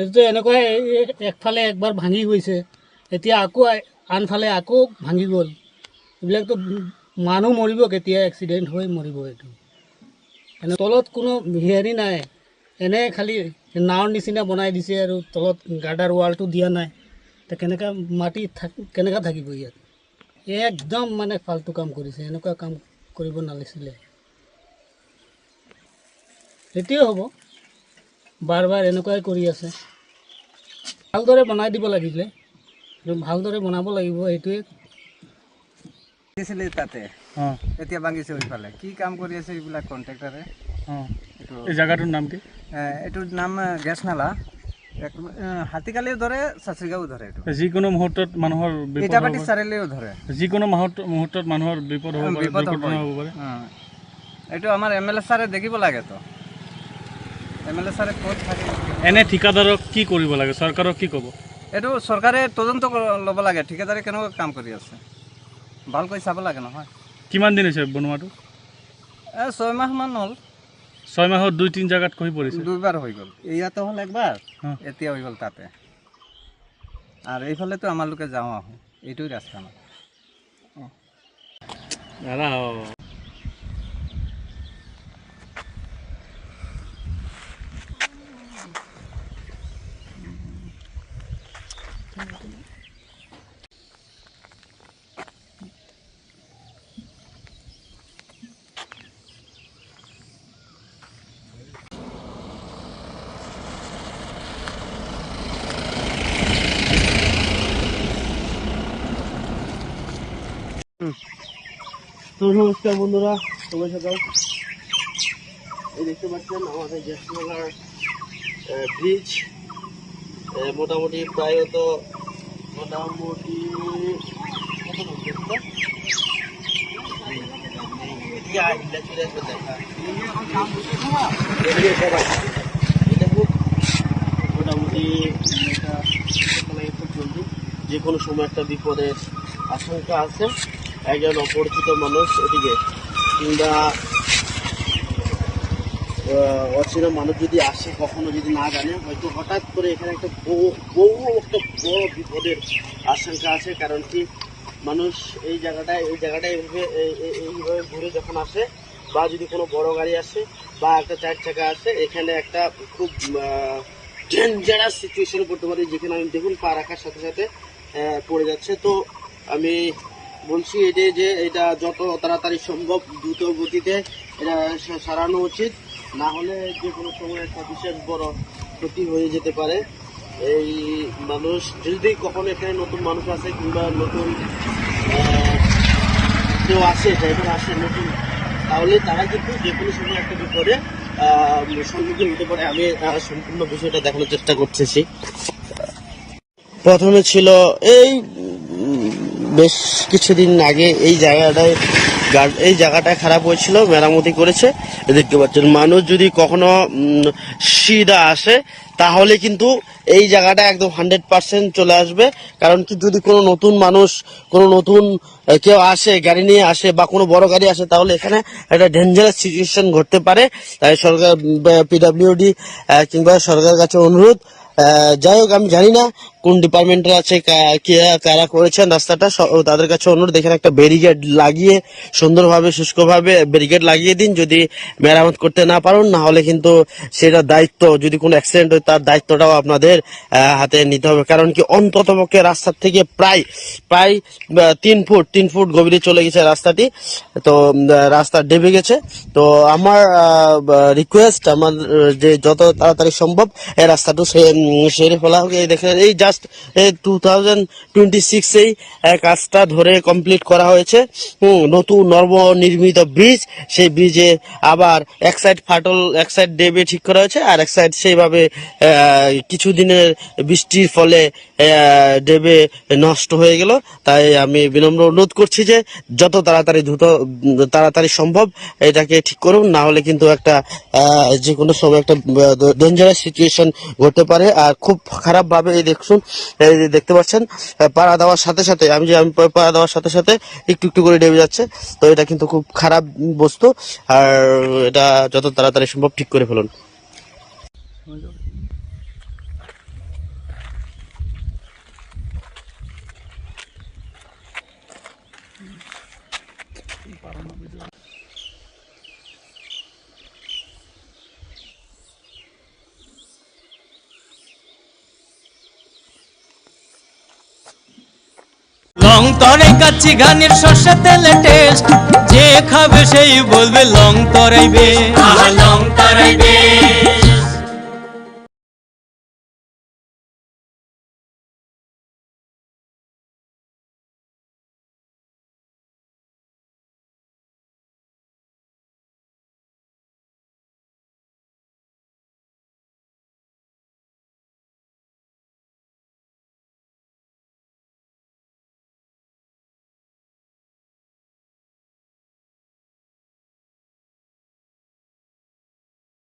এইটো এনেকুৱাই একফালে একবাৰ ভাঙি গৈছে, এতিয়া আকৌ আনফালে আকৌ ভাঙি গ'ল। এইবিলাকতো মানুহ মৰিব, কেতিয়া এক্সিডেণ্ট হৈ মৰিব। এইটো এনে তলত কোনো হেৰি নাই, এনে খালি নাৱৰ নিচিনা বনাই দিছে আৰু তলত গাৰ্ডাৰ ৱালটো দিয়া নাই। তে কেনেকৈ মাটি কেনেকৈ থাকিব ইয়াত? একদম মানে ফাল্টু কাম কৰিছে, এনেকুৱা কাম কৰিব নালাগিছিলে। সেইটোৱে হ'ব, বাৰ বাৰ এনেকুৱাই কৰি আছে। ভালদৰে বনাই দিব লাগিছিলে, ভালদৰে বনাব লাগিব। সেইটোৱে তাতে এতিয়া ভাঙিছে ওইফালে কি কাম কৰি আছে এইবিলাক কণ্ট্ৰেক্টৰে। এই জায়গাটোৰ নাম কি? এইটোৰ নাম গেছ নালা। হাতীকালিও ধৰে, চাচিগাঁও ধৰে। যিকোনো মুহূৰ্তত মানুহৰ ইটাবাটি চাৰিআলিও ধৰে। যিকোনো মুহূৰ্তত মানুহৰ বিপদ হ'ব পাৰে, দুৰ্ঘটনা হ'ব পাৰে। এইটো আমাৰ MLA ছাৰে দেখিব লাগে। তো MLA ছাৰে ক'ত থাকে? এনে ঠিকাদাৰক কি কৰিব লাগে, চৰকাৰক কি ক'ব? এইটো চৰকাৰে তদন্ত ল'ব লাগে, ঠিকাদাৰে কেনেকুৱা কাম কৰি আছে ভালকৈ চাব লাগে নহয়। কিমান দিন হৈছে বনোৱাটো? 6 মাহমান হ'ল। 6 মাহত 2-3 জায়গাত খহি পৰিছে। 2বাৰ হৈ গ'ল। ইয়াতে হ'ল একবাৰ, এতিয়া হৈ গ'ল তাতে। আর এইফালে তো আমার লোকে যাওয়া আহো, এইটাই রাস্তা আমার। দাদা তো নমস্কার বন্ধুরা, সবাই সকাল। এই দেখতে পাচ্ছেন আমাদের গ্যাসনালার ব্রিজ মোটামুটি প্রায়ত মোটামুটি মোটামুটি যে কোনো সময় একটা বিপদের আশঙ্কা আছে। একজন অপরিচিত মানুষ এদিকে কিংবা অচেনা মানুষ যদি আসে, কখনো যদি না জানে, হয়তো হঠাৎ করে এখানে একটা বহু একটা বড় বিপদের আশঙ্কা আছে। কারণ কি, মানুষ এই জায়গাটায় এইভাবে ঘুরে যখন আসে, বা যদি কোনো বড় গাড়ি আসে বা একটা 4 চাকা আসে, এখানে একটা খুব ডেঞ্জারাস সিচুয়েশনে পড়তে পারে, যেখানে আমি দেখুন পা রাখার সাথে সাথে পড়ে যাচ্ছে। তো আমি বলছি এটাই যে এটা যত তাড়াতাড়ি সম্ভব দ্রুত গতিতে এটা সারানো উচিত, না হলে যে কোনো সময় একটা বিশেষ বড় ক্ষতি হয়ে যেতে পারে। এই মানুষ যদি কখনো এখানে নতুন মানুষ আসে কিংবা নতুন কেউ আসে, ড্রাইভার আসে নতুন, তাহলে তারা কিন্তু যে কোনো সময় একটা বিপদে সম্মুখীন হতে পারে। আমি সম্পূর্ণ বিষয়টা দেখানোর চেষ্টা করতেছি। প্রথমে ছিল এই বেশ কিছুদিন আগে এই জায়গাটায় খারাপ হয়েছিল, মেরামতি করেছে। দেখতে পাচ্ছেন, মানুষ যদি কখনো সিধা আসে তাহলে কিন্তু এই জায়গাটা একদম 100% চলে আসবে। কারণ কি, যদি কোনো নতুন মানুষ, কোনো নতুন কেউ আসে, গাড়ি নিয়ে আসে বা কোনো বড় গাড়ি আসে, তাহলে এখানে একটা ডেঞ্জারাস সিচুয়েশন ঘটতে পারে। তাই সরকার, PWD কিংবা সরকারের কাছে অনুরোধ, যাই হোক আমি জানি না কোন ডিপার্টমেন্টের আছে, কারা করেছেন রাস্তাটা, তাদের কাছে অনুরোধ, এখানে একটা ব্যারিকেড লাগিয়ে সুন্দরভাবে শুষ্কভাবে ব্যারিকেড লাগিয়ে দিন। যদি মেরামত করতে না পারুন, না হলে কিন্তু সেটা দায়িত্ব, যদি কোনো অ্যাক্সিডেন্ট হয় তার দায়িত্বটাও আপনাদের হাতে নিতে হবে। কারণ কি, অন্তত পক্ষে রাস্তার থেকে প্রায় 3 ফুট গভীরে চলে গেছে রাস্তাটি। তো রাস্তা ডেবে গেছে। তো আমার রিকোয়েস্ট, আমার যে যত তাড়াতাড়ি সম্ভব এই রাস্তাটা সেরে ফেলা হোক। এই দেখেন, এই জাস্ট 2026 কাজটা ধরে কমপ্লিট করা হয়েছে। নতুন নবনির্মিত ব্রিজ, সেই ব্রিজে আবার এক সাইড ফাটল, এক সাইড ডেবে ঠিক করা হয়েছে, আর এক সাইড সেইভাবে কিছুদিনের বৃষ্টির ফলে ডেবে নষ্ট হয়ে গেল। তাই আমি বিনম্র অনুরোধ করছি যে যত তাড়াতাড়ি সম্ভব এটাকে ঠিক করুন, না হলে কিন্তু একটা যে কোনো সময় একটা ডেঞ্জারাস সিচুয়েশন ঘটতে পারে। আর খুব খারাপ ভাবে এই দেখতে পাচ্ছেন, পাড়া দেওয়ার সাথে সাথে আমি পাড়া দেওয়ার সাথে সাথে একটু একটু করে ডেবে যাচ্ছে। তো এটা কিন্তু খুব খারাপ বস্তু, আর এটা যত তাড়াতাড়ি সম্ভব ঠিক করে ফেলুন। লং তরাই কাচ্চি ঘানির সর্ষে তেলে টেস্ট, যে খাবে সেই বলবে লং তরাইবে, লং তরাইবে।